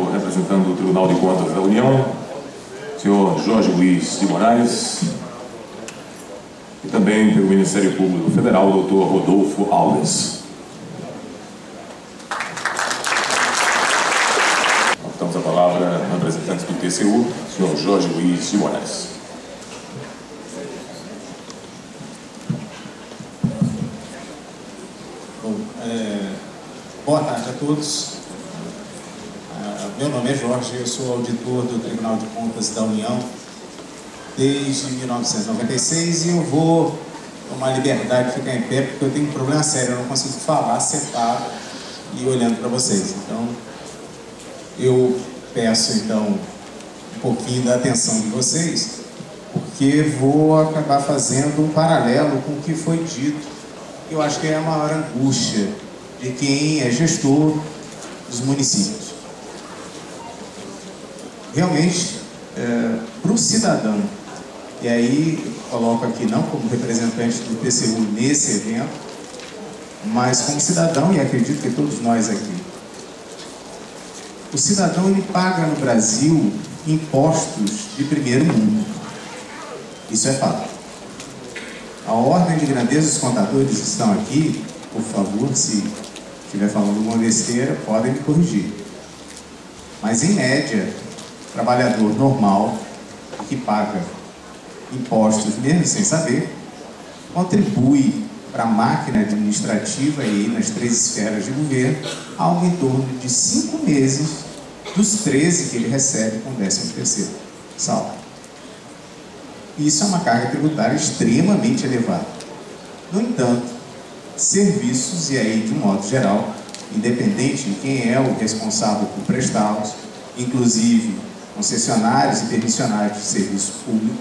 Representando o Tribunal de Contas da União, senhor Jorge Luiz de Moraes, e também pelo Ministério Público Federal, doutor Rodolfo Alves. Damos a palavra ao representante do TCU, senhor Jorge Luiz de Moraes. Boa tarde a todos. Meu nome é Jorge, eu sou auditor do Tribunal de Contas da União desde 1996 e eu vou tomar liberdade de ficar em pé porque eu tenho um problema sério, eu não consigo falar sentado e olhando para vocês. Então, eu peço então um pouquinho da atenção de vocês, porque vou acabar fazendo um paralelo com o que foi dito. Eu acho que é a maior angústia de quem é gestor dos municípios. Realmente, para o cidadão, e aí coloco aqui não como representante do TCU nesse evento, mas como cidadão, e acredito que todos nós aqui, o cidadão ele paga no Brasil impostos de primeiro mundo. Isso é fato. A ordem de grandeza dos contadores estão aqui, por favor, se estiver falando alguma besteira, podem me corrigir. Mas em média, trabalhador normal, que paga impostos mesmo sem saber, contribui para a máquina administrativa e nas 3 esferas de governo algo em torno de 5 meses dos 13 que ele recebe com o 13º salário. Isso é uma carga tributária extremamente elevada. No entanto, serviços, e aí de um modo geral, independente de quem é o responsável por prestá-los, inclusive concessionários e permissionários de serviço público,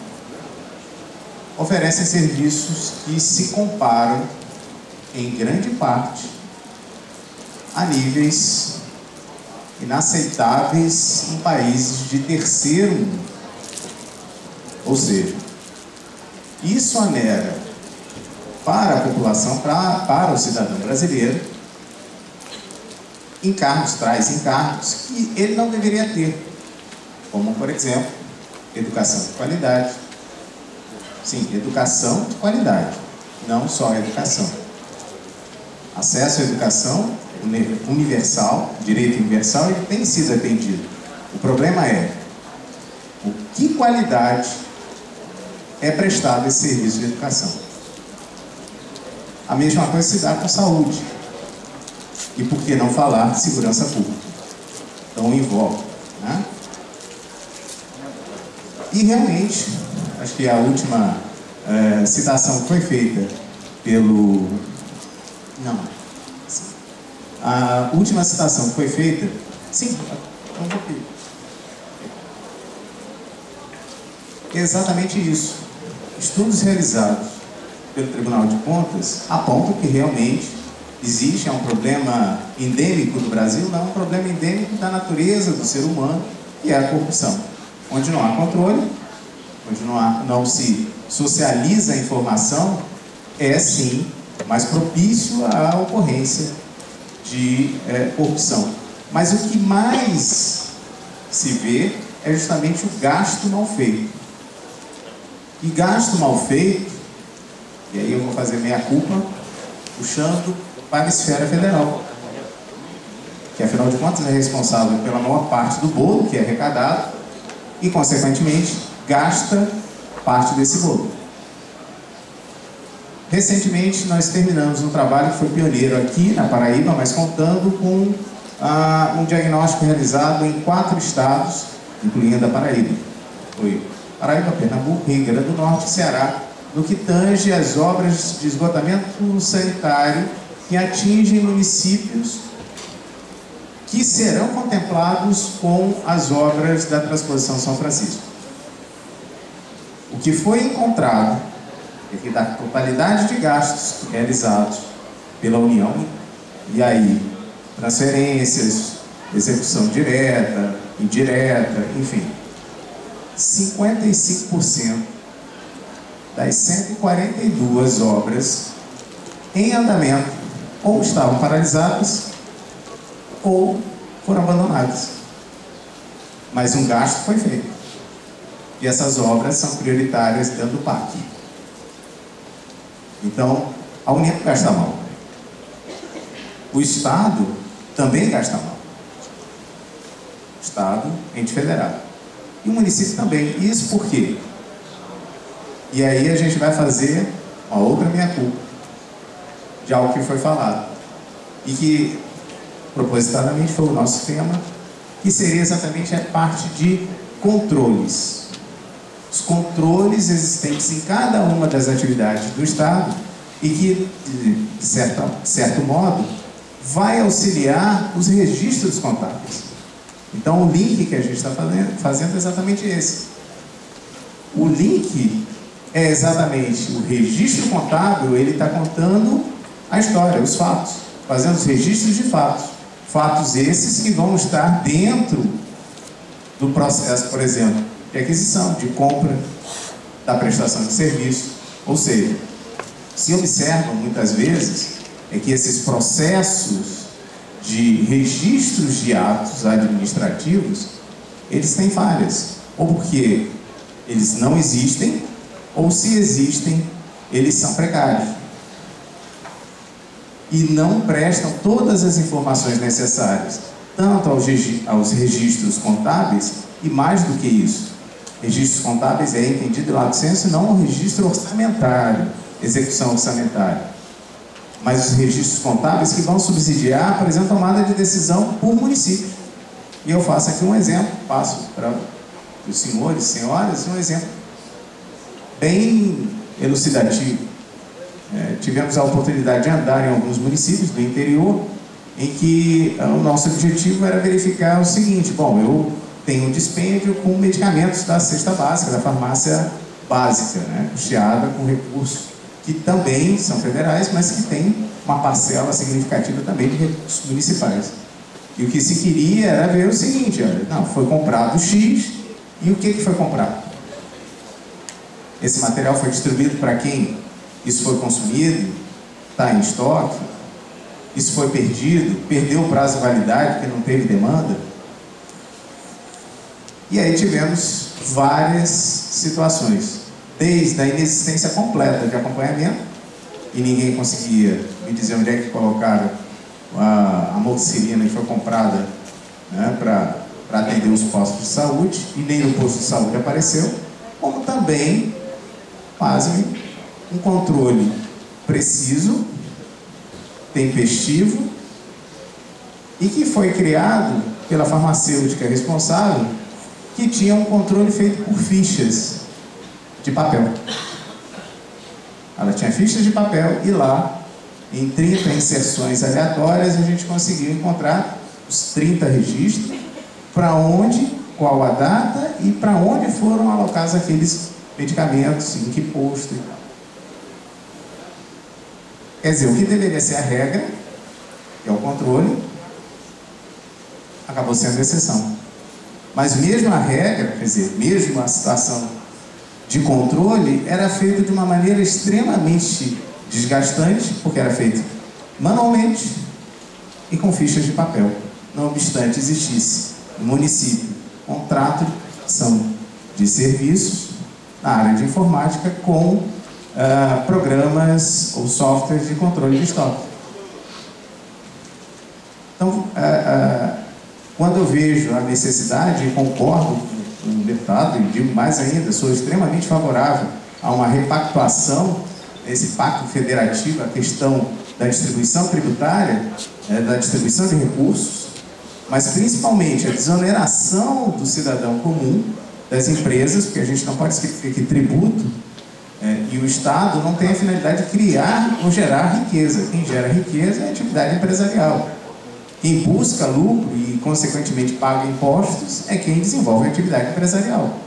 oferecem serviços que se comparam, em grande parte, a níveis inaceitáveis em países de terceiro mundo. Ou seja, isso onera para a população, para o cidadão brasileiro, encargos, traz encargos que ele não deveria ter, como, por exemplo, educação de qualidade. Sim, educação de qualidade, não só educação. Acesso à educação universal, direito universal, ele tem sido atendido. O problema é com que qualidade é prestado esse serviço de educação. A mesma coisa se dá com saúde. E por que não falar de segurança pública? Então envolve, né? E realmente, acho que a última citação que foi feita pelo... Não. A última citação que foi feita... Sim, um pouquinho. É exatamente isso. Estudos realizados pelo Tribunal de Contas apontam que realmente existe um problema endêmico do Brasil, não é um problema endêmico da natureza do ser humano, que é a corrupção. Onde não há controle, onde não se socializa a informação, é sim mais propício à ocorrência de corrupção. Mas o que mais se vê é justamente o gasto mal feito. E gasto mal feito, e aí eu vou fazer meia-culpa, puxando para a esfera federal, que afinal de contas é responsável pela maior parte do bolo que é arrecadado e, consequentemente, gasta parte desse bolo. Recentemente, nós terminamos um trabalho que foi pioneiro aqui na Paraíba, mas contando com um diagnóstico realizado em 4 estados, incluindo a Paraíba. Foi Paraíba, Pernambuco, Rio Grande do Norte e Ceará, no que tange as obras de esgotamento sanitário que atingem municípios que serão contemplados com as obras da Transposição São Francisco. O que foi encontrado é que da totalidade de gastos realizados pela União, e aí transferências, execução direta, indireta, enfim, 55% das 142 obras em andamento ou estavam paralisadas ou foram abandonadas. mas um gasto foi feito. E essas obras são prioritárias dentro do PAC. Então, a União gasta mal. O Estado também gasta mal. Estado, ente federal. E o município também. Isso por quê? E aí a gente vai fazer uma outra meia-culpa de algo que foi falado. E que, propositadamente, foi o nosso tema, que seria exatamente a parte de controles. Os controles existentes em cada uma das atividades do Estado e que, de certo modo, vai auxiliar os registros contábeis. Então, o link que a gente está fazendo é exatamente esse. O link é exatamente o registro contábil, ele está contando a história, os fatos, fazendo os registros de fatos. Fatos esses que vão estar dentro do processo, por exemplo, de aquisição, de compra, da prestação de serviço. Ou seja, se observam muitas vezes é que esses processos de registros de atos administrativos, eles têm falhas, ou porque eles não existem, ou se existem, eles são precários e não prestam todas as informações necessárias, tanto aos registros contábeis, e mais do que isso, registros contábeis é entendido lá do censo, não o registro orçamentário, execução orçamentária, mas os registros contábeis que vão subsidiar, por exemplo, a tomada de decisão por município. E eu faço aqui um exemplo, passo para os senhores e senhoras, um exemplo bem elucidativo. Tivemos a oportunidade de andar em alguns municípios do interior, em que o nosso objetivo era verificar o seguinte: bom, eu tenho um dispêndio com medicamentos da cesta básica, da farmácia básica, custeada com recursos que também são federais, mas que tem uma parcela significativa também de recursos municipais. E o que se queria era ver o seguinte: olha, não, foi comprado X, e o que foi comprado? Esse material foi distribuído para quem? Isso foi consumido? Está em estoque? Isso foi perdido? Perdeu o prazo de validade porque não teve demanda? E aí tivemos várias situações, desde a inexistência completa de acompanhamento, e ninguém conseguia me dizer onde é que colocaram a amoxicilina que foi comprada para atender os postos de saúde, e nem no posto de saúde apareceu, como também fazem um controle preciso, tempestivo, e que foi criado pela farmacêutica responsável, que tinha um controle feito por fichas de papel. Ela tinha fichas de papel e lá, em 30 inserções aleatórias, a gente conseguiu encontrar os 30 registros, para onde, qual a data e para onde foram alocados aqueles medicamentos, em que posto e tal. Quer dizer, o que deveria ser a regra, que é o controle, acabou sendo exceção. Mas mesmo a regra, quer dizer, mesmo a situação de controle, era feita de uma maneira extremamente desgastante, porque era feito manualmente e com fichas de papel. Não obstante existisse no município contrato de serviços na área de informática com programas ou softwares de controle de estoque. Então, quando eu vejo a necessidade, e concordo com o deputado, e digo mais ainda, sou extremamente favorável a uma repactuação desse pacto federativo, a questão da distribuição tributária, da distribuição de recursos, mas principalmente a desoneração do cidadão comum, das empresas, porque a gente não pode esquecer que tributo e o Estado não tem a finalidade de criar ou gerar riqueza. Quem gera riqueza é a atividade empresarial. Quem busca lucro e, consequentemente, paga impostos é quem desenvolve a atividade empresarial.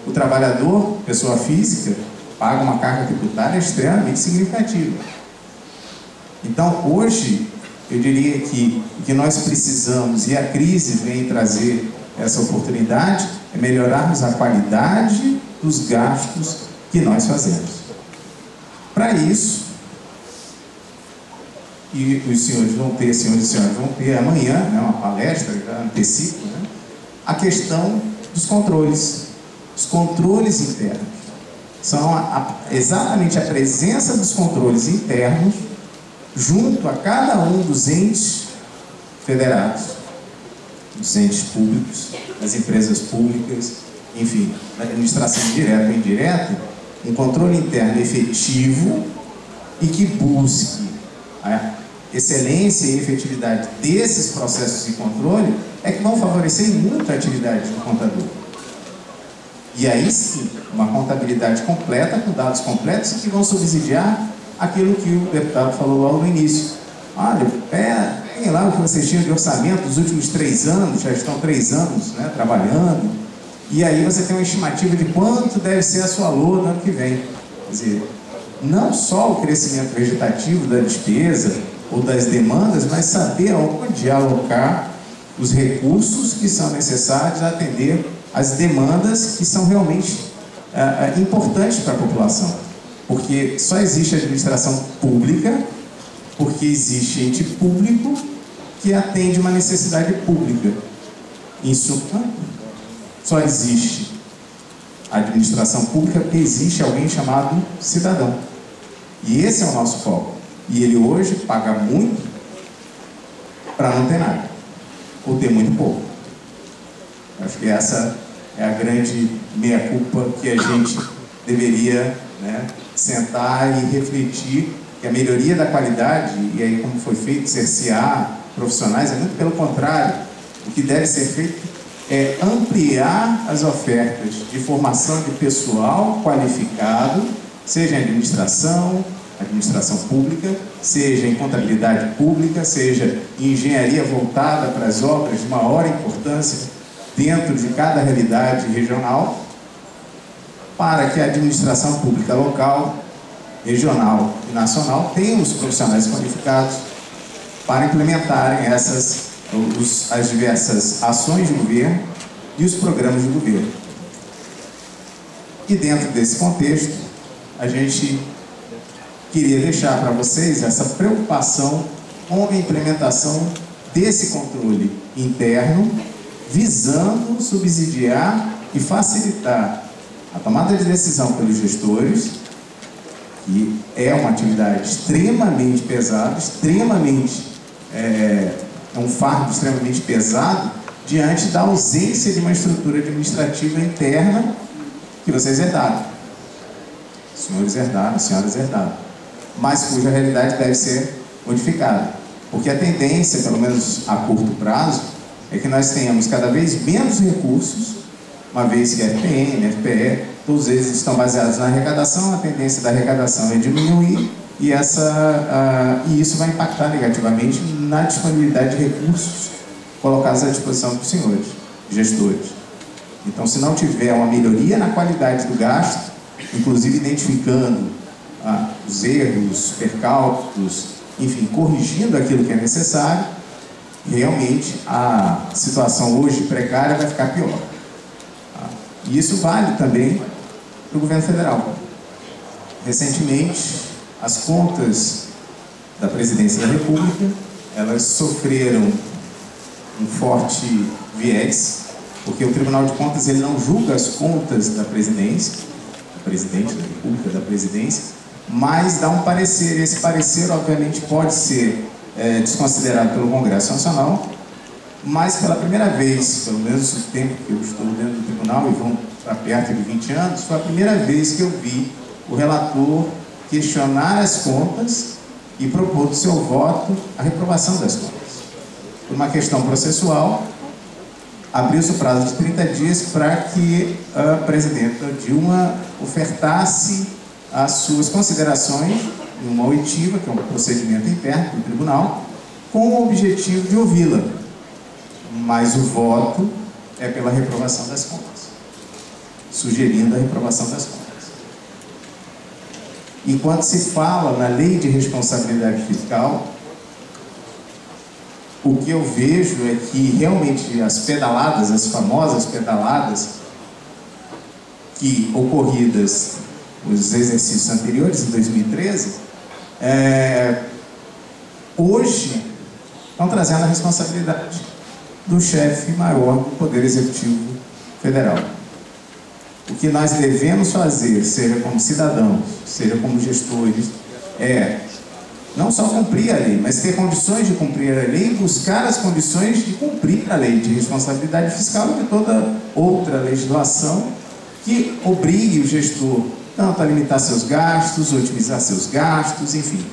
O trabalhador, pessoa física, paga uma carga tributária extremamente significativa. Então, hoje, eu diria que o que nós precisamos, e a crise vem trazer essa oportunidade, é melhorarmos a qualidade dos gastos que nós fazemos. Para isso, e os senhores e senhoras vão ter amanhã, uma palestra, já antecipo, a questão dos controles. Os controles internos. São exatamente a presença dos controles internos junto a cada um dos entes federados, dos entes públicos, das empresas públicas, enfim, da administração direta ou indireta, um controle interno efetivo e que busque a excelência e efetividade desses processos de controle é que vão favorecer muito a atividade do contador. E aí sim, uma contabilidade completa, com dados completos, que vão subsidiar aquilo que o deputado falou logo no início. Olha, peguem lá o que vocês tinham de orçamento dos últimos 3 anos, já estão 3 anos, né, trabalhando, e aí você tem uma estimativa de quanto deve ser a sua LOA no ano que vem. Quer dizer, não só o crescimento vegetativo da despesa ou das demandas, mas saber onde alocar os recursos que são necessários a atender as demandas que são realmente importantes para a população. Porque só existe administração pública porque existe ente público que atende uma necessidade pública. Isso só existe administração pública porque existe alguém chamado cidadão. E esse é o nosso foco. E ele hoje paga muito para não ter nada, ou ter muito pouco. Acho que essa é a grande meia-culpa que a gente deveria, né, sentar e refletir, que a melhoria da qualidade, e aí como foi feito, cercear profissionais, é muito pelo contrário. O que deve ser feito é ampliar as ofertas de formação de pessoal qualificado, seja em administração pública, seja em contabilidade pública, seja em engenharia voltada para as obras de maior importância dentro de cada realidade regional, para que a administração pública local, regional e nacional tenha os profissionais qualificados para implementarem as diversas ações de governo e os programas de governo. E dentro desse contexto, a gente queria deixar para vocês essa preocupação com a implementação desse controle interno, visando subsidiar e facilitar a tomada de decisão pelos gestores, que é uma atividade extremamente pesada, é um fardo extremamente pesado, diante da ausência de uma estrutura administrativa interna que vocês herdaram. Senhores herdaram, senhoras herdaram, mas cuja realidade deve ser modificada. Porque a tendência, pelo menos a curto prazo, é que nós tenhamos cada vez menos recursos, uma vez que a FPM, FPE, todos eles estão baseados na arrecadação, a tendência da arrecadação é diminuir, e isso vai impactar negativamente na disponibilidade de recursos colocados à disposição dos senhores, gestores. Então, se não tiver uma melhoria na qualidade do gasto, inclusive identificando os erros, percalços, enfim, corrigindo aquilo que é necessário, realmente a situação hoje precária vai ficar pior. E isso vale também para o governo federal. Recentemente, as contas da Presidência da República, elas sofreram um forte viés, porque o Tribunal de Contas ele não julga as contas da presidência, do presidente da República, da presidência, mas dá um parecer. Esse parecer, obviamente, pode ser desconsiderado pelo Congresso Nacional, mas pela primeira vez, pelo menos o tempo que eu estou dentro do tribunal, e vão para perto de 20 anos, foi a primeira vez que eu vi o relator questionar as contas e propor do seu voto a reprovação das contas. Por uma questão processual, abriu-se o prazo de 30 dias para que a presidenta Dilma ofertasse as suas considerações em uma oitiva, que é um procedimento interno do tribunal, com o objetivo de ouvi-la. Mas o voto é pela reprovação das contas, sugerindo a reprovação das contas. Enquanto se fala na lei de responsabilidade fiscal, o que eu vejo é que realmente as pedaladas, as famosas pedaladas que ocorridas nos exercícios anteriores, em 2013, hoje estão trazendo a responsabilidade. do chefe maior do Poder Executivo Federal. O que nós devemos fazer, seja como cidadãos, seja como gestores, é não só cumprir a lei, mas ter condições de cumprir a lei e buscar as condições de cumprir a lei de responsabilidade fiscal e de toda outra legislação que obrigue o gestor tanto a limitar seus gastos, otimizar seus gastos, enfim.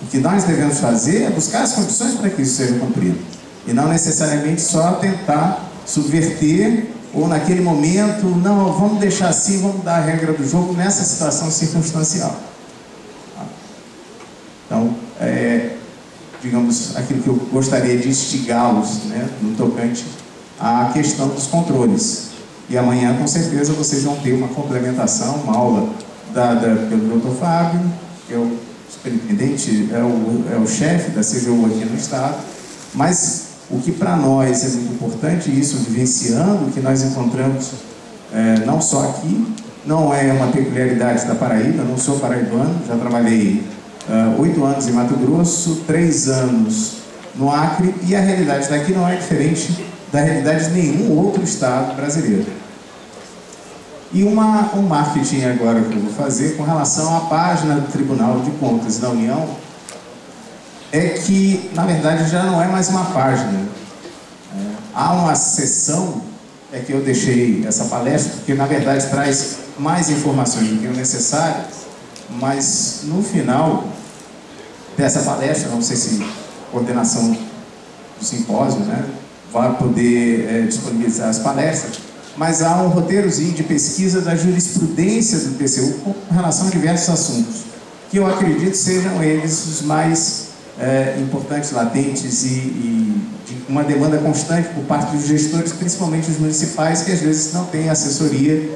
O que nós devemos fazer é buscar as condições para que isso seja cumprido e não necessariamente só tentar subverter ou naquele momento, não, vamos deixar assim, vamos dar a regra do jogo nessa situação circunstancial. Então, digamos, aquilo que eu gostaria de instigá-los, né, no tocante à questão dos controles. E amanhã, com certeza, vocês vão ter uma complementação, uma aula dada pelo Dr. Fábio, que é o superintendente, é o chefe da CGU aqui no Estado, mas o que para nós é muito importante, isso vivenciando, que nós encontramos não só aqui, não é uma peculiaridade da Paraíba, não sou paraibano, já trabalhei 8 anos em Mato Grosso, 3 anos no Acre, e a realidade daqui não é diferente da realidade de nenhum outro estado brasileiro. E um marketing agora que eu vou fazer com relação à página do Tribunal de Contas da União é que, na verdade, já não é mais uma página. Há uma seção, é que eu deixei essa palestra, porque, na verdade, traz mais informações do que o necessário, mas, no final dessa palestra, não sei se a coordenação do simpósio, né, vai poder disponibilizar as palestras, mas há um roteirozinho de pesquisa da jurisprudência do TCU com relação a diversos assuntos, que eu acredito sejam eles os mais importantes, latentes e de uma demanda constante por parte dos gestores, principalmente os municipais, que às vezes não têm assessoria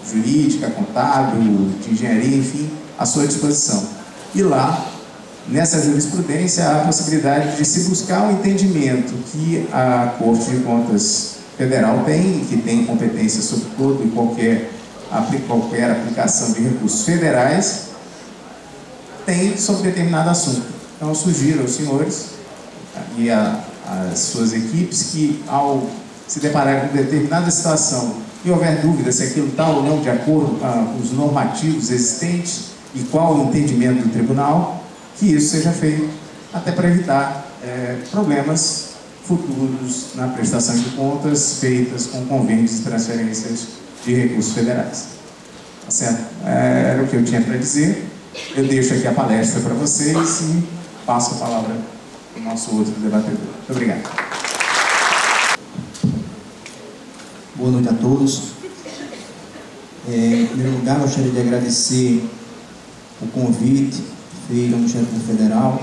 jurídica, contábil, de engenharia, enfim, à sua disposição. E lá, nessa jurisprudência, há a possibilidade de se buscar um entendimento que a Corte de Contas Federal tem, que tem competência sobre todo e qualquer aplicação de recursos federais, tem sobre determinado assunto. Então, eu sugiro aos senhores e às suas equipes que, ao se depararem com determinada situação e houver dúvida se aquilo está ou não de acordo com os normativos existentes e qual o entendimento do tribunal, que isso seja feito, até para evitar problemas futuros na prestação de contas feitas com convênios e transferências de recursos federais. Tá certo? Era o que eu tinha para dizer. Eu deixo aqui a palestra para vocês e passo a palavra para o nosso outro debatedor. Muito obrigado. Boa noite a todos. Em primeiro lugar, gostaria de agradecer o convite feito ao Ministério Público Federal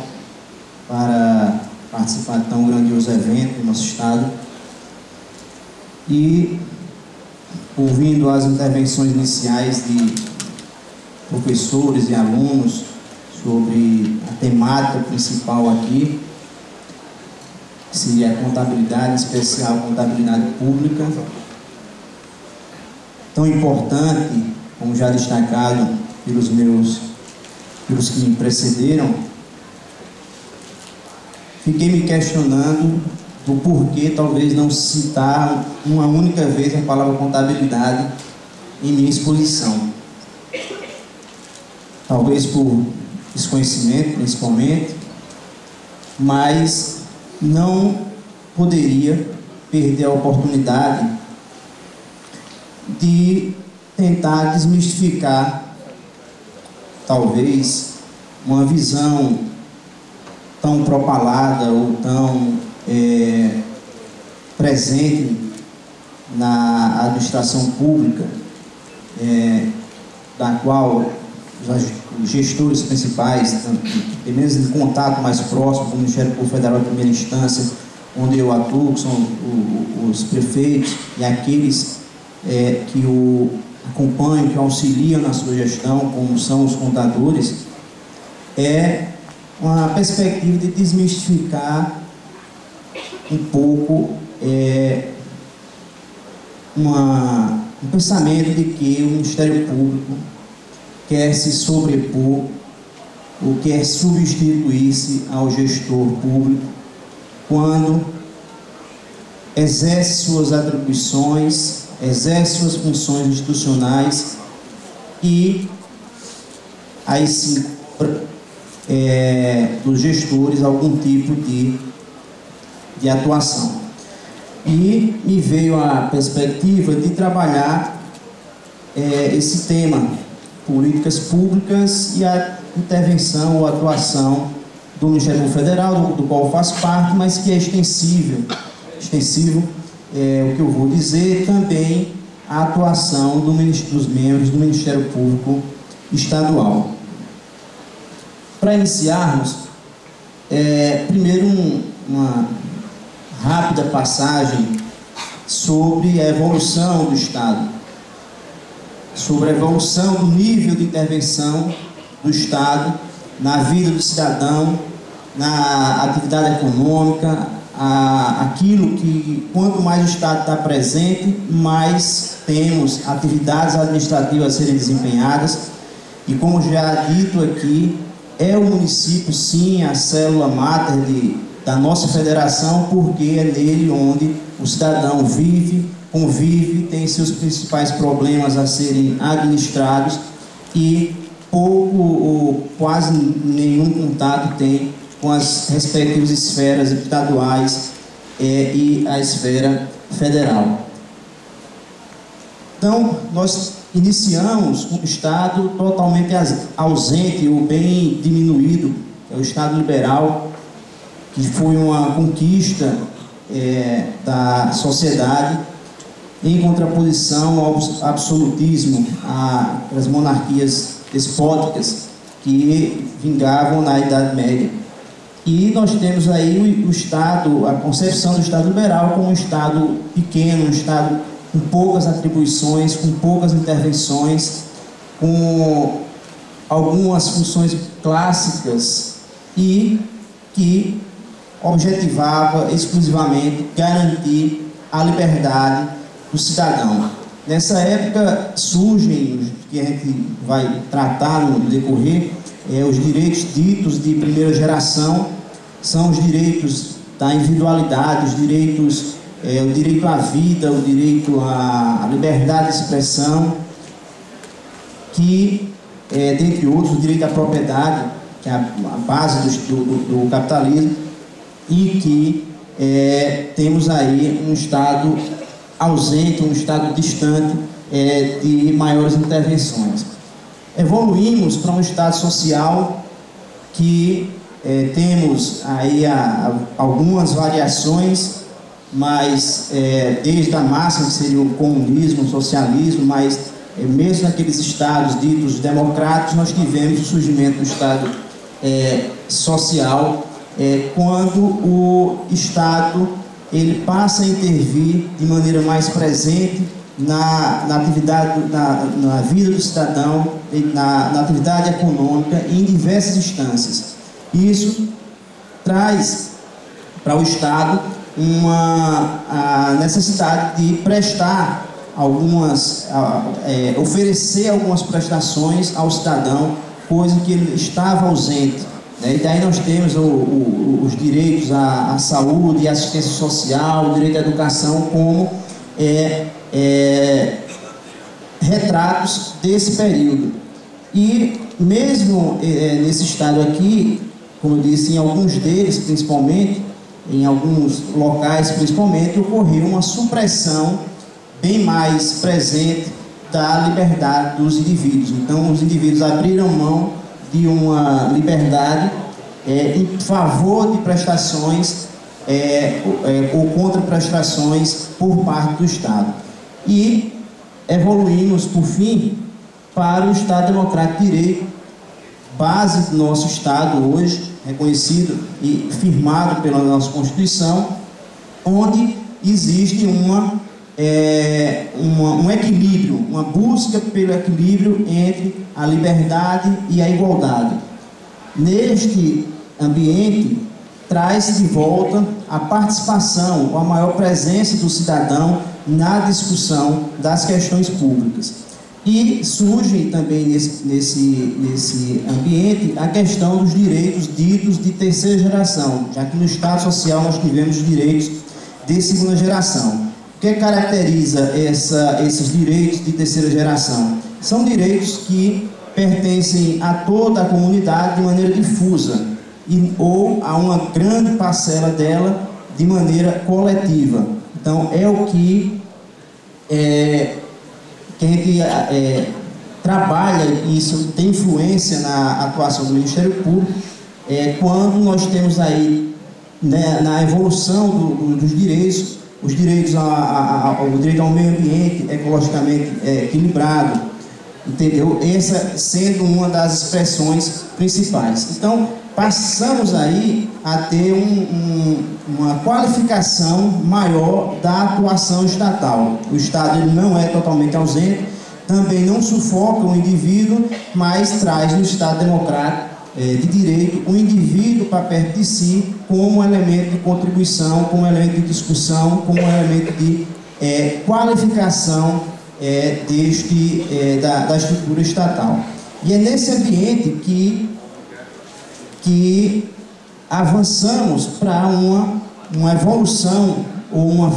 para participar de tão grandioso evento no nosso estado. E, ouvindo as intervenções iniciais de professores e alunos sobre a temática principal aqui, que seria a contabilidade, em especial a contabilidade pública, tão importante, como já destacado pelos que me precederam, fiquei me questionando do porquê talvez não citar uma única vez a palavra contabilidade em minha exposição. Talvez por desconhecimento, principalmente, mas não poderia perder a oportunidade de tentar desmistificar, talvez, uma visão tão propalada ou tão presente na administração pública, da qual os gestores principais, pelo menos em contato mais próximo com o Ministério Público Federal de primeira instância, onde eu atuo, que são os prefeitos e aqueles que o acompanham, que auxiliam na sua gestão, como são os contadores, é uma perspectiva de desmistificar um pouco um pensamento de que o Ministério Público quer se sobrepor ou quer substituir-se ao gestor público, quando exerce suas atribuições, exerce suas funções institucionais e aí sim dos gestores algum tipo de atuação. E me veio a perspectiva de trabalhar esse tema, políticas públicas e a intervenção ou atuação do Ministério Público Federal, do qual eu faço parte, mas que é extensivo, o que eu vou dizer, também a atuação dos membros do Ministério Público Estadual. Para iniciarmos, primeiro uma rápida passagem sobre a evolução do Estado, sobre a evolução do nível de intervenção do Estado na vida do cidadão, na atividade econômica, aquilo que, quanto mais o Estado está presente, mais temos atividades administrativas a serem desempenhadas. E como já dito aqui, é o município, sim, a célula máter da nossa federação, porque é nele onde o cidadão vive, convive, tem seus principais problemas a serem administrados e pouco ou quase nenhum contato tem com as respectivas esferas estaduais e a esfera federal. Então, nós iniciamos com o Estado totalmente ausente ou bem diminuído, é o Estado liberal, que foi uma conquista da sociedade em contraposição ao absolutismo, às monarquias despóticas que vingavam na Idade Média. E nós temos aí o Estado, a concepção do Estado liberal como um Estado pequeno, um Estado com poucas atribuições, com poucas intervenções, com algumas funções clássicas e que objetivava exclusivamente garantir a liberdade do cidadão. Nessa época surgem, que a gente vai tratar no decorrer, os direitos ditos de primeira geração, são os direitos da individualidade, os direitos, o direito à vida, o direito à liberdade de expressão, que, dentre outros, o direito à propriedade, que é a base do capitalismo, e que temos aí um Estado ausente, um Estado distante de maiores intervenções. Evoluímos para um Estado social que temos aí algumas variações, mas desde a máxima que seria o comunismo, o socialismo, mas mesmo naqueles estados ditos democráticos, nós tivemos o surgimento do Estado social, quando o Estado ele passa a intervir de maneira mais presente na atividade, na vida do cidadão, na atividade econômica e em diversas instâncias. Isso traz para o Estado a necessidade de prestar oferecer algumas prestações ao cidadão, coisa que ele estava ausente. E daí nós temos os direitos à saúde e assistência social, o direito à educação como retratos desse período. E mesmo nesse estado aqui, como eu disse, em alguns deles, principalmente, em alguns locais principalmente, ocorreu uma supressão bem mais presente da liberdade dos indivíduos. Então, os indivíduos abriram mão de uma liberdade em favor de prestações ou contra prestações por parte do Estado. E evoluímos, por fim, para o Estado Democrático de Direito, base do nosso Estado hoje, reconhecido e firmado pela nossa Constituição, onde existe um equilíbrio, uma busca pelo equilíbrio entre a liberdade e a igualdade. Neste ambiente, traz de volta a participação, a maior presença do cidadão na discussão das questões públicas. E surge também nesse ambiente a questão dos direitos ditos de terceira geração, já que no Estado Social nós tivemos direitos de segunda geração. O que caracteriza esses direitos de terceira geração? São direitos que pertencem a toda a comunidade de maneira difusa ou a uma grande parcela dela de maneira coletiva. Então, é o que a gente trabalha, e isso tem influência na atuação do Ministério Público, quando nós temos aí, né, na evolução dos direitos, os direitos o direito ao meio ambiente ecologicamente equilibrado, entendeu? Essa sendo uma das expressões principais. Então, passamos aí a ter uma qualificação maior da atuação estatal. O Estado ele não é totalmente ausente, também não sufoca o indivíduo, mas traz no Estado democrático de direito o indivíduo para perto de si como elemento de contribuição, como elemento de discussão, como elemento de qualificação da estrutura estatal. E é nesse ambiente que avançamos para uma evolução, ou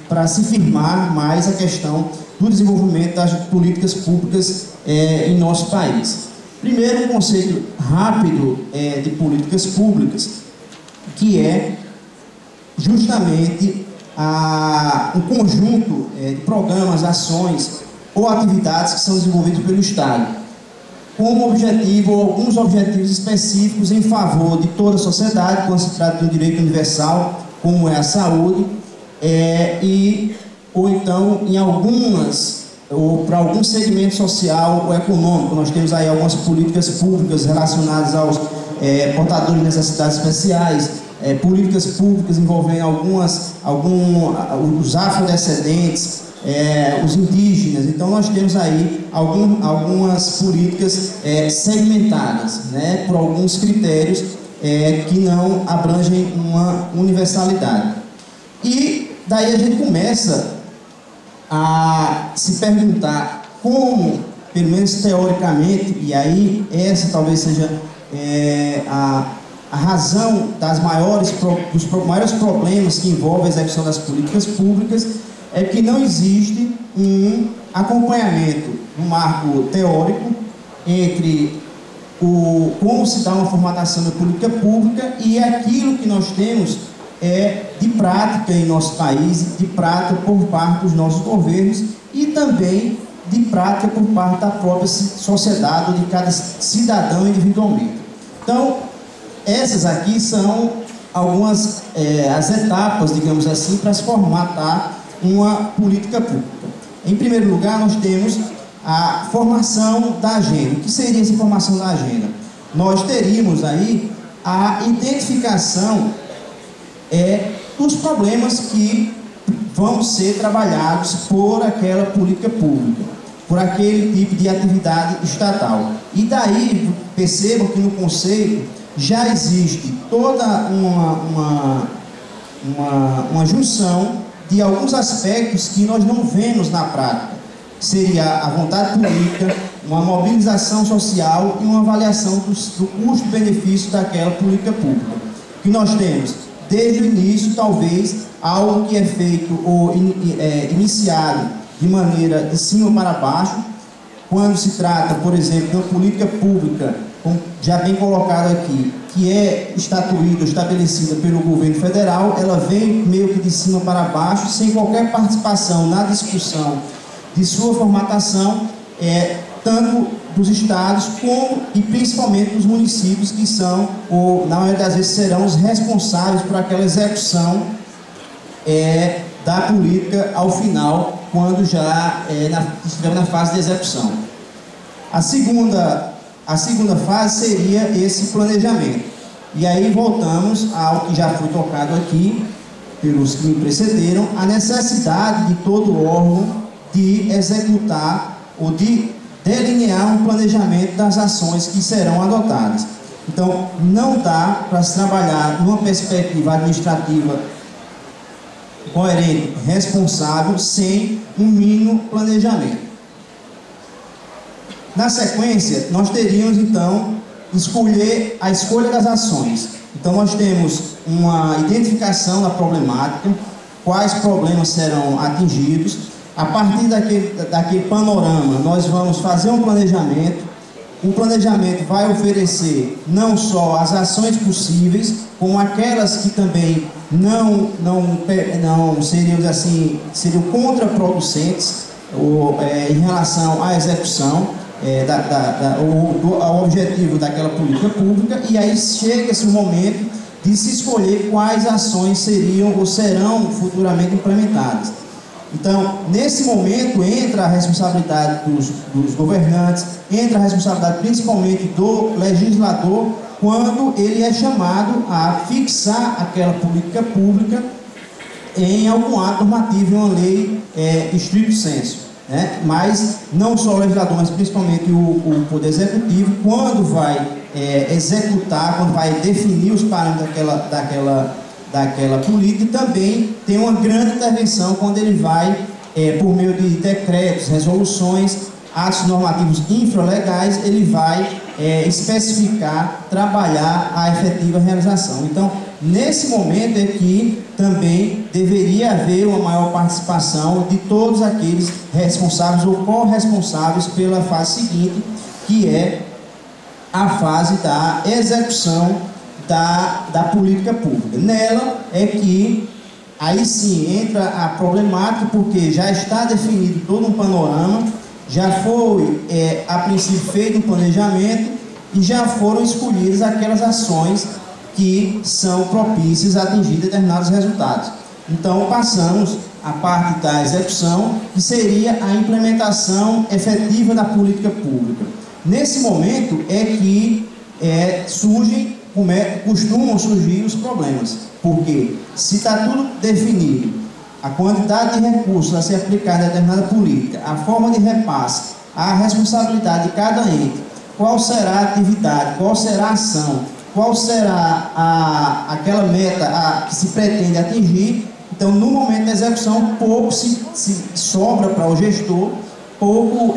para se firmar mais a questão do desenvolvimento das políticas públicas em nosso país. Primeiro, um conceito rápido de políticas públicas, que é justamente um conjunto de programas, ações ou atividades que são desenvolvidos pelo Estado, como objetivo ou alguns objetivos específicos em favor de toda a sociedade, quando se trata de um direito universal, como é a saúde, ou então em ou para algum segmento social ou econômico. Nós temos aí algumas políticas públicas relacionadas aos portadores de necessidades especiais, políticas públicas envolvendo os afrodescendentes, os indígenas. Então nós temos aí algumas políticas segmentadas, né, por alguns critérios que não abrangem uma universalidade. E daí a gente começa a se perguntar como, pelo menos teoricamente, e aí essa talvez seja a razão dos maiores problemas que envolvem a execução das políticas públicas, é que não existe um acompanhamento no marco teórico entre como se dá uma formatação da política pública e aquilo que nós temos de prática em nosso país, de prática por parte dos nossos governos e também de prática por parte da própria sociedade, ou de cada cidadão individualmente. Então, essas aqui são algumas as etapas, digamos assim, para se formatar uma política pública. Em primeiro lugar, nós temos a formação da agenda. O que seria essa formação da agenda? Nós teríamos aí a identificação dos problemas que vão ser trabalhados por aquela política pública, por aquele tipo de atividade estatal. E daí, percebam que no conceito já existe toda uma junção de alguns aspectos que nós não vemos na prática. Seria a vontade política, uma mobilização social e uma avaliação do custo-benefício daquela política pública. Que nós temos, desde o início, talvez, algo que é feito ou iniciado de maneira de cima para baixo, quando se trata, por exemplo, de uma política pública, como já bem colocado aqui, que é instituída, estabelecida pelo governo federal, ela vem meio que de cima para baixo, sem qualquer participação na discussão de sua formatação, tanto dos estados como e principalmente dos municípios, que são, ou na maioria das vezes serão, os responsáveis por aquela execução da política ao final, quando já estivermos na fase de execução. A segunda fase seria esse planejamento. E aí voltamos ao que já foi tocado aqui, pelos que me precederam, a necessidade de todo órgão de executar ou de delinear um planejamento das ações que serão adotadas. Então, não dá para se trabalhar numa perspectiva administrativa coerente, responsável, sem um mínimo planejamento. Na sequência, nós teríamos, então, a escolha das ações. Então, nós temos uma identificação da problemática, quais problemas serão atingidos. A partir daquele panorama, nós vamos fazer um planejamento. O planejamento vai oferecer não só as ações possíveis, como aquelas que também não seriam, assim, seriam contraproducentes em relação à execução ao objetivo daquela política pública, e aí chega esse momento de se escolher quais ações seriam ou serão futuramente implementadas. Então, nesse momento, entra a responsabilidade dos governantes, entra a responsabilidade principalmente do legislador, quando ele é chamado a fixar aquela política pública em algum ato normativo, em uma lei estricto sensu, né? Mas não só o legislador, mas principalmente o Poder Executivo, quando vai executar, quando vai definir os parâmetros daquela política, e também tem uma grande intervenção quando ele vai, por meio de decretos, resoluções, atos normativos infralegais, ele vai especificar, trabalhar a efetiva realização. Então, nesse momento é que também deveria haver uma maior participação de todos aqueles responsáveis ou corresponsáveis pela fase seguinte, que é a fase da execução da política pública. Nela é que aí sim entra a problemática, porque já está definido todo um panorama, já foi a princípio feito um planejamento e já foram escolhidas aquelas ações que são propícias a atingir determinados resultados. Então passamos à parte da execução, que seria a implementação efetiva da política pública. Nesse momento é que costumam surgir os problemas, porque se está tudo definido, a quantidade de recursos a ser aplicada em determinada política, a forma de repasse, a responsabilidade de cada ente, qual será a atividade, qual será a ação, qual será aquela meta que se pretende atingir, então no momento da execução pouco se sobra para o gestor, pouco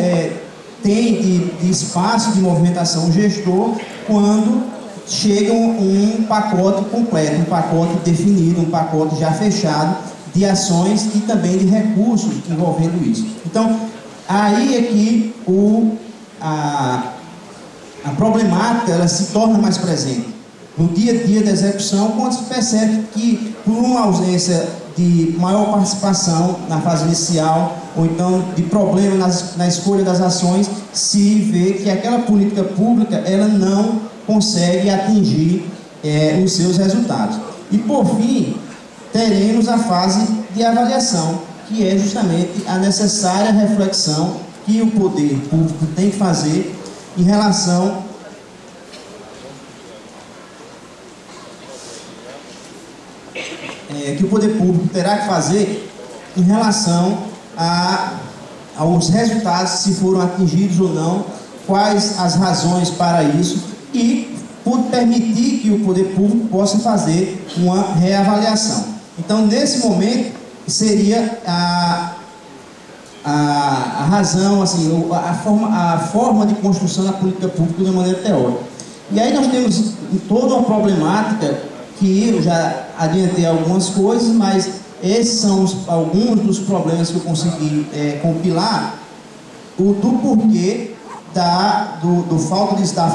tem de espaço de movimentação o gestor quando chega um pacote completo, um pacote definido, um pacote já fechado de ações e também de recursos envolvendo isso. Então, aí é que a problemática ela se torna mais presente no dia a dia da execução, quando se percebe que, por uma ausência de maior participação na fase inicial, ou então de problema na escolha das ações, se vê que aquela política pública ela não consegue atingir os seus resultados. E por fim, teremos a fase de avaliação, que é justamente a necessária reflexão que o poder público tem que fazer em relação que o poder público terá que fazer em relação aos resultados, se foram atingidos ou não, quais as razões para isso, e por permitir que o poder público possa fazer uma reavaliação. Então, nesse momento, seria a razão, assim, a forma de construção da política pública de maneira teórica. E aí nós temos toda uma problemática que eu já adiantei algumas coisas, mas esses são alguns dos problemas que eu consegui compilar, do porquê da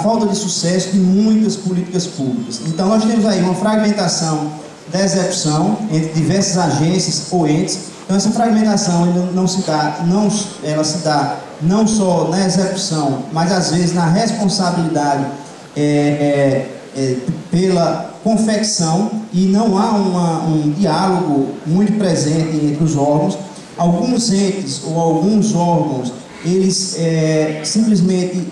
falta de sucesso de muitas políticas públicas. Então nós temos aí uma fragmentação da execução entre diversas agências ou entes. Então essa fragmentação ela se dá não só na execução, mas às vezes na responsabilidade pela confecção, e não há um diálogo muito presente entre os órgãos. Alguns entes ou alguns órgãos, eles simplesmente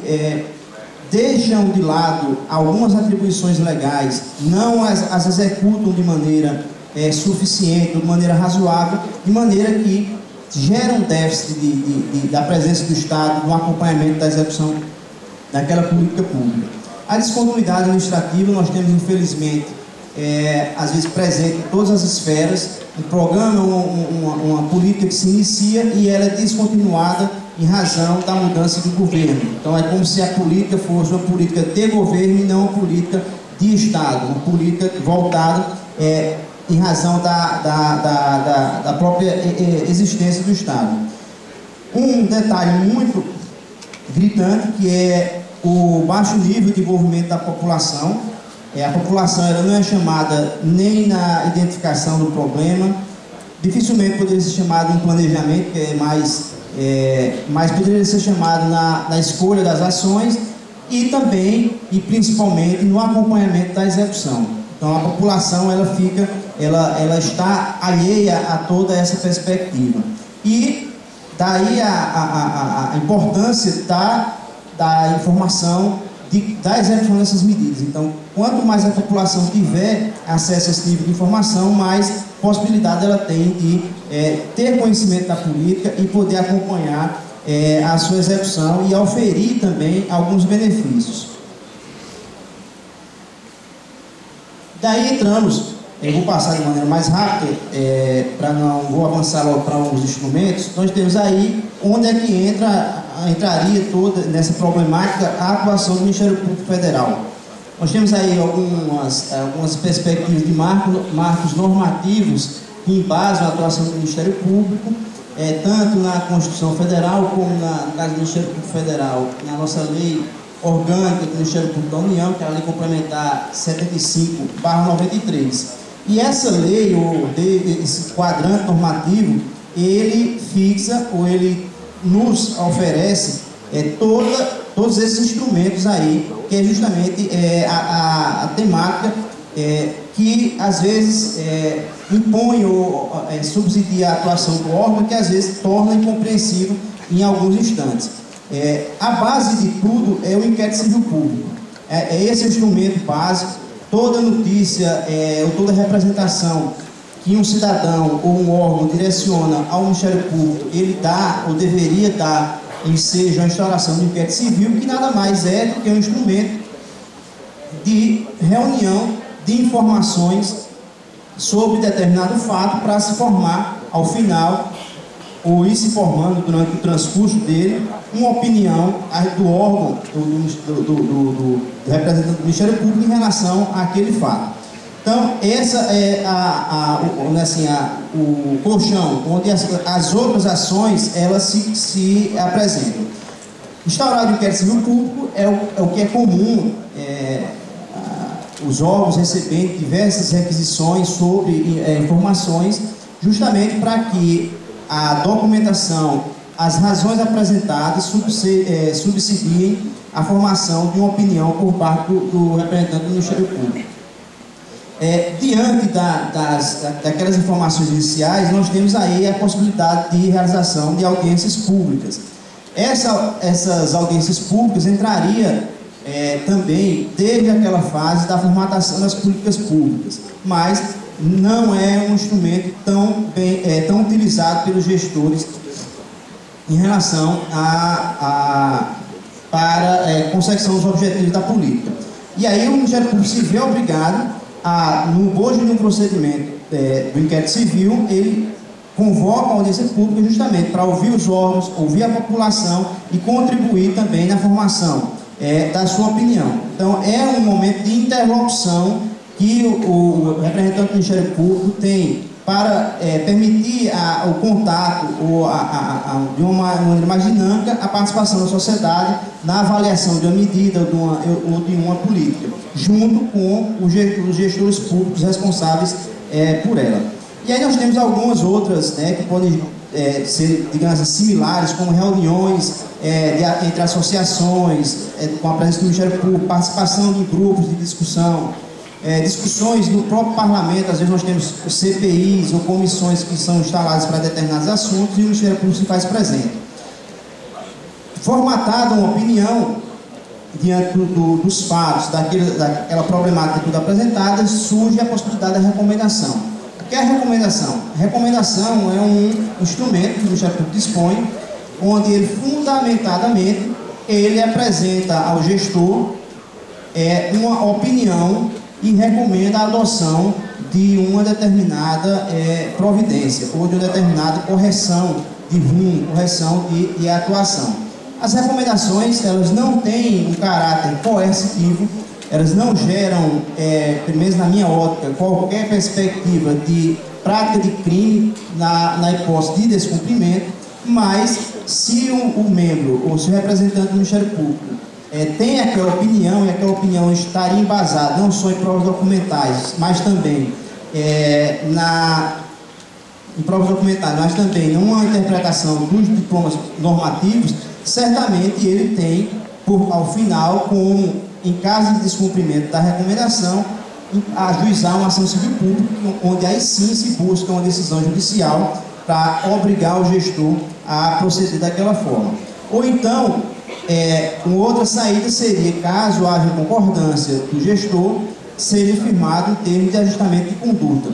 deixam de lado algumas atribuições legais, não as executam de maneira suficiente, de maneira razoável, de maneira que gera um déficit da presença do Estado no acompanhamento da execução daquela política pública. A descontinuidade administrativa nós temos, infelizmente, às vezes presente em todas as esferas. Um programa, uma política que se inicia e ela é descontinuada em razão da mudança de governo. Então é como se a política fosse uma política de governo e não uma política de Estado, uma política voltada em razão da própria existência do Estado. Um detalhe muito gritante, que é o baixo nível de envolvimento da população. A população ela não é chamada nem na identificação do problema, dificilmente poderia ser chamado em planejamento, que é mais poderia ser chamado na escolha das ações e também e principalmente no acompanhamento da execução. Então a população ela está alheia a toda essa perspectiva. E daí a importância da informação, da execução dessas medidas. Então, quanto mais a população tiver acesso a esse nível de informação, mais possibilidade ela tem de ter conhecimento da política e poder acompanhar a sua execução e oferir também alguns benefícios. Daí entramos, eu vou passar de maneira mais rápida, vou avançar logo para alguns instrumentos. Nós temos aí onde é que entraria toda nessa problemática a atuação do Ministério Público Federal. Nós temos aí algumas perspectivas de marcos normativos que embasam a atuação do Ministério Público, tanto na Constituição Federal como no caso do Ministério Público Federal, na nossa lei orgânica do Ministério Público da União, que é a Lei Complementar 75/93. E essa lei, esse quadrante normativo, ele fixa, ou ele nos oferece todos esses instrumentos aí, que é justamente a temática que às vezes impõe ou subsidia a atuação do órgão, que às vezes torna incompreensível em alguns instantes. A base de tudo é o inquérito civil público. Esse instrumento básico. Toda notícia ou toda representação que um cidadão ou um órgão direciona ao Ministério Público, ele dá ou deveria dar em seja a instauração do inquérito civil, que nada mais é do que um instrumento de reunião de informações sobre determinado fato para se formar, ao final, ou ir se formando durante o transcurso dele, uma opinião do órgão, do representante do Ministério Público em relação àquele fato. Então, essa é o colchão, onde as outras ações elas se apresentam. Instaurar o inquérito civil público é o que é comum, os órgãos recebendo diversas requisições sobre informações, justamente para que a documentação, as razões apresentadas subsidiem a formação de uma opinião por parte do representante do Ministério Público. Diante daquelas informações iniciais, nós temos aí a possibilidade de realização de audiências públicas. Essas audiências públicas entrariam também desde aquela fase da formatação das políticas públicas, mas não é um instrumento tão utilizado pelos gestores em relação para consecução dos objetivos da política. E aí o Ministério Público se vê obrigado no bojo de um procedimento do inquérito civil, ele convoca a audiência pública justamente para ouvir os órgãos, ouvir a população e contribuir também na formação da sua opinião. Então é um momento de interlocução que o representante do Ministério Público tem para permitir o contato de uma maneira mais dinâmica a participação da sociedade na avaliação de uma medida ou de uma política, junto com os gestores públicos responsáveis por ela. E aí nós temos algumas outras que podem ser, digamos assim, similares, como reuniões entre associações, com a presença do Ministério Público, participação de grupos de discussão, discussões no próprio parlamento. Às vezes nós temos CPIs ou comissões que são instaladas para determinados assuntos e o Ministério Público se faz presente. Formatada uma opinião diante dos fatos, daquela problemática toda apresentada, surge a possibilidade da recomendação. O que é a recomendação? A recomendação é um instrumento que o Ministério Público dispõe, onde ele fundamentadamente ele apresenta ao gestor uma opinião e recomenda a adoção de uma determinada providência ou de uma determinada correção de rumo, correção de atuação. As recomendações, elas não têm um caráter coercitivo, elas não geram, pelo menos na minha ótica, qualquer perspectiva de prática de crime na hipótese de descumprimento, mas se o membro ou se o representante do Ministério Público tem aquela opinião, e aquela opinião estaria embasada não só em provas documentais, mas também em provas documentais, mas também numa interpretação dos diplomas normativos, certamente ele tem, ao final, como em caso de descumprimento da recomendação, ajuizar uma ação civil pública, onde aí sim se busca uma decisão judicial para obrigar o gestor a proceder daquela forma. Ou então, uma outra saída seria, caso haja concordância do gestor, seria firmado um termo de ajustamento de conduta,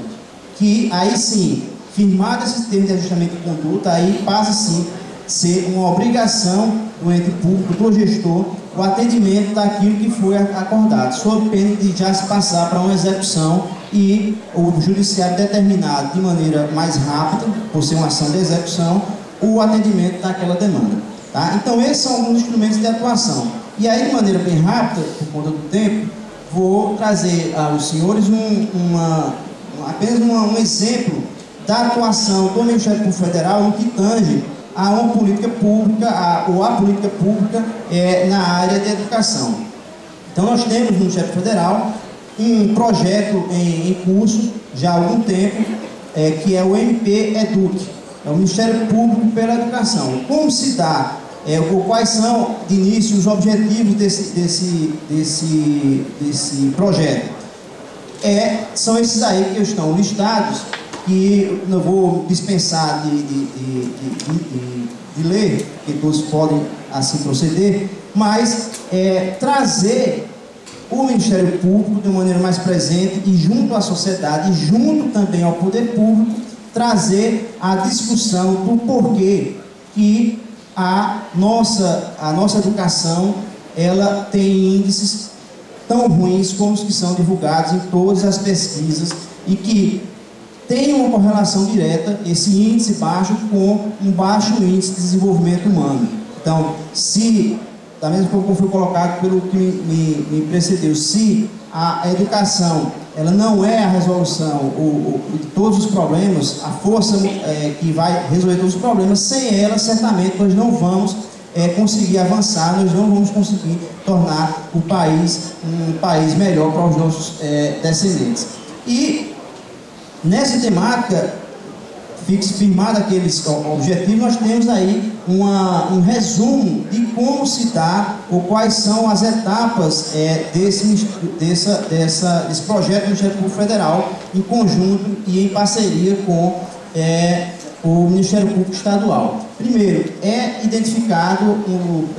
que aí sim, firmado esse termo de ajustamento de conduta, aí passa sim a ser uma obrigação do ente público, do gestor, o atendimento daquilo que foi acordado, sob pena de já se passar para uma execução e o judiciário determinar de maneira mais rápida, por ser uma ação de execução, o atendimento daquela demanda. Tá? Então, esses são alguns instrumentos de atuação. E aí, de maneira bem rápida, por conta do tempo, vou trazer aos senhores apenas um exemplo da atuação do Ministério Público Federal no que tange a uma política pública, ou a política pública na área de educação. Então, nós temos no Ministério Federal um projeto em curso já há algum tempo, que é o MP Eduque, é o Ministério Público pela Educação. Como se dá, ou quais são, de início, os objetivos desse projeto? São esses aí que estão listados, que não vou dispensar de ler, porque todos podem assim proceder, mas trazer o Ministério Público de uma maneira mais presente e junto à sociedade, e junto também ao poder público, trazer a discussão do porquê que a nossa educação ela tem índices tão ruins como os que são divulgados em todas as pesquisas e que tem uma correlação direta, esse índice baixo, com um baixo índice de desenvolvimento humano. Então, se, da mesma forma como foi colocado pelo que me precedeu, se a educação ela não é a resolução de todos os problemas, a força que vai resolver todos os problemas, sem ela, certamente, nós não vamos conseguir avançar, nós não vamos conseguir tornar o país um país melhor para os nossos descendentes. E nessa temática, firmado aqueles objetivos, nós temos aí um resumo de como se dá ou quais são as etapas desse projeto do Ministério Público Federal, em conjunto e em parceria com o Ministério Público Estadual. Primeiro, é identificado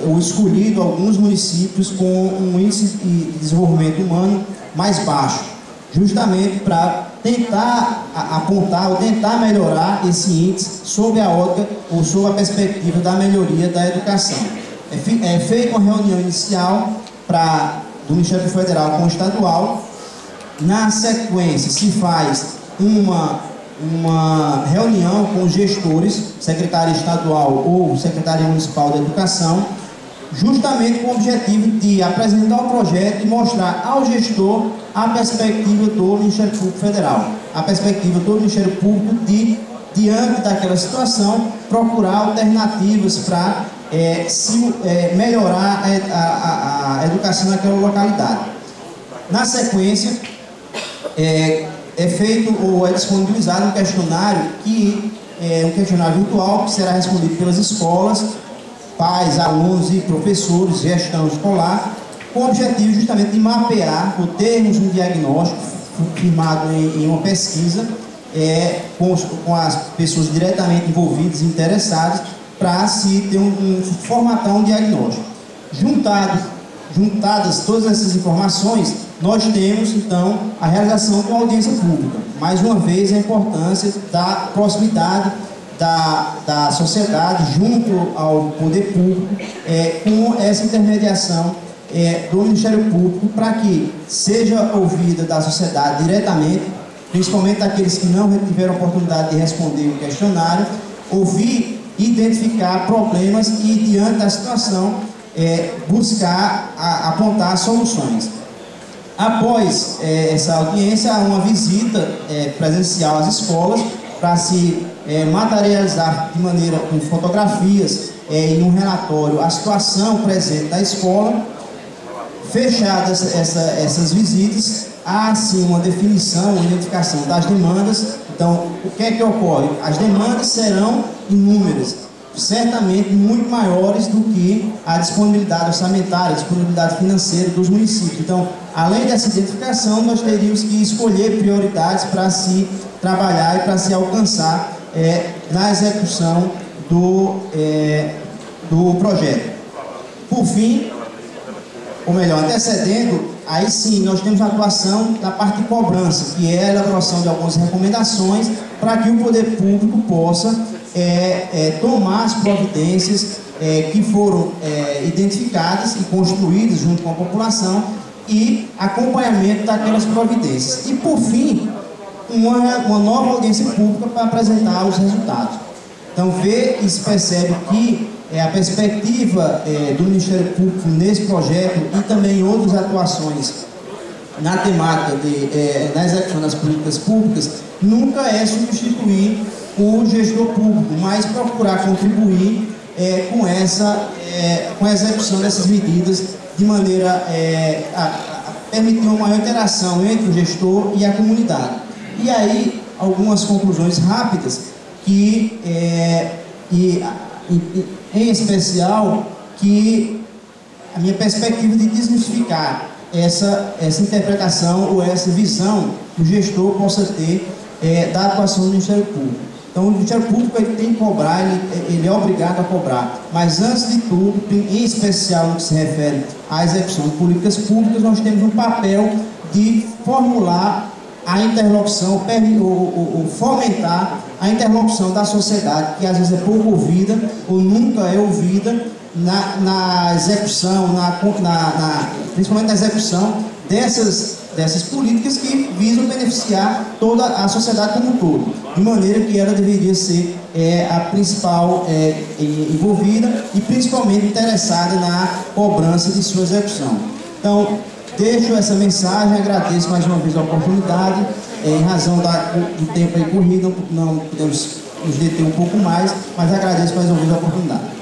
ou escolhido alguns municípios com um índice de desenvolvimento humano mais baixo, justamente para tentar apontar ou tentar melhorar esse índice sob a ótica ou sob a perspectiva da melhoria da educação. É feita uma reunião inicial do Ministério Federal com o estadual. Na sequência, se faz uma reunião com os gestores, secretária estadual ou secretaria municipal da educação, justamente com o objetivo de apresentar o projeto e mostrar ao gestor a perspectiva do Ministério Público Federal, a perspectiva do Ministério Público de, diante daquela situação, procurar alternativas para melhorar a educação naquela localidade. Na sequência, é feito ou é disponibilizado um questionário um questionário virtual que será respondido pelas escolas, pais, alunos e professores, gestão escolar, com o objetivo justamente de mapear, ou termos um diagnóstico firmado em uma pesquisa com as pessoas diretamente envolvidas e interessadas, para se ter formatar um diagnóstico. Juntadas todas essas informações, nós temos então a realização de uma audiência pública. Mais uma vez, a importância da proximidade da sociedade junto ao poder público, com essa intermediação do Ministério Público, para que seja ouvida da sociedade diretamente, principalmente daqueles que não tiveram oportunidade de responder o questionário, ouvir, identificar problemas e, diante da situação, buscar apontar soluções. Após essa audiência, há uma visita presencial às escolas para se materializar de maneira com fotografias em um relatório a situação presente da escola. Fechadas essas visitas, há sim uma definição, uma identificação das demandas. Então, o que é que ocorre? As demandas serão inúmeras, certamente muito maiores do que a disponibilidade orçamentária, a disponibilidade financeira dos municípios. Então, além dessa identificação, nós teríamos que escolher prioridades para se trabalhar e para se alcançar na execução do projeto. Por fim, ou melhor, antecedendo, aí sim nós temos a atuação da parte de cobrança, que é a elaboração de algumas recomendações para que o poder público possa tomar as providências que foram identificadas e construídas junto com a população e acompanhamento daquelas providências. E, por fim, uma nova audiência pública para apresentar os resultados. Então, vê e se percebe que a perspectiva do Ministério Público nesse projeto e também outras atuações na temática da execução das políticas públicas nunca é substituir o gestor público, mas procurar contribuir com a execução dessas medidas de maneira a permitir uma maior interação entre o gestor e a comunidade. E aí, algumas conclusões rápidas que, em especial, que a minha perspectiva de desmistificar essa interpretação ou essa visão que o gestor possa ter da atuação do Ministério Público. Então, o Ministério Público ele tem que cobrar, ele é obrigado a cobrar, mas antes de tudo, em especial no que se refere à execução de políticas públicas, nós temos um papel de formular a interlocução, ou fomentar a interlocução da sociedade, que às vezes é pouco ouvida ou nunca é ouvida na execução, principalmente na execução dessas políticas que visam beneficiar toda a sociedade como um todo, de maneira que ela deveria ser a principal envolvida e principalmente interessada na cobrança de sua execução. Então, deixo essa mensagem, agradeço mais uma vez a oportunidade, em razão do tempo aí corrido, não podemos nos deter um pouco mais, mas agradeço mais uma vez a oportunidade.